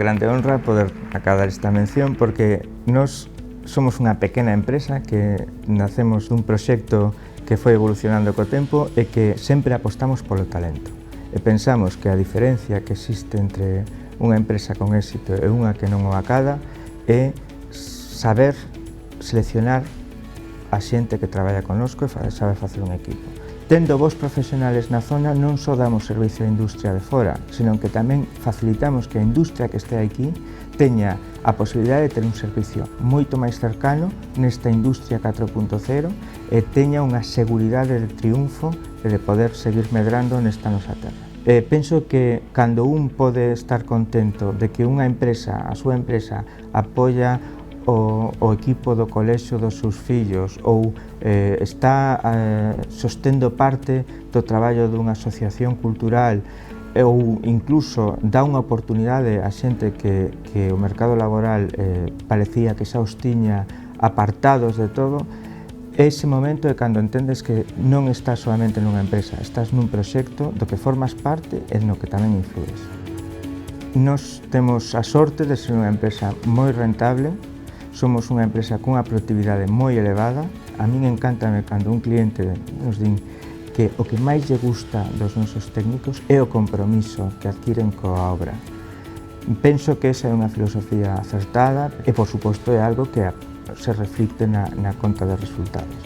grande honra poder acadar esta mención porque nós somos unha pequena empresa que nacemos dun proxecto que foi evolucionando co tempo e que sempre apostamos polo talento. E pensamos que a diferencia que existe entre unha empresa con éxito e unha que non o acada é saber seleccionar a xente que traballa connosco e saber facer un equipo. Tendo vos profesionales na zona non só damos servicio á industria de fora, senón que tamén facilitamos que a industria que este aquí teña a posibilidade de ter un servicio moito máis cercano nesta industria 4.0 e teña unha seguridade de triunfo e de poder seguir medrando nesta nosa terra. Penso que cando un pode estar contento de que unha empresa, a súa empresa, apoia o equipo do colexio dos seus fillos ou está sostendo parte do traballo dunha asociación cultural ou incluso dá unha oportunidade a xente que o mercado laboral parecía que xa os tiña apartados de todo, ese momento é cando entendes que non estás solamente nunha empresa, estás nun proxecto do que formas parte e no que tamén influes. Nos temos a sorte de ser unha empresa moi rentable. Somos unha empresa cunha productividade moi elevada. A min encántame cando un cliente nos din que o que máis lle gusta dos nosos técnicos é o compromiso que adquiren coa obra. Penso que esa é unha filosofía acertada e, por suposto, é algo que se reflicte na conta de resultados.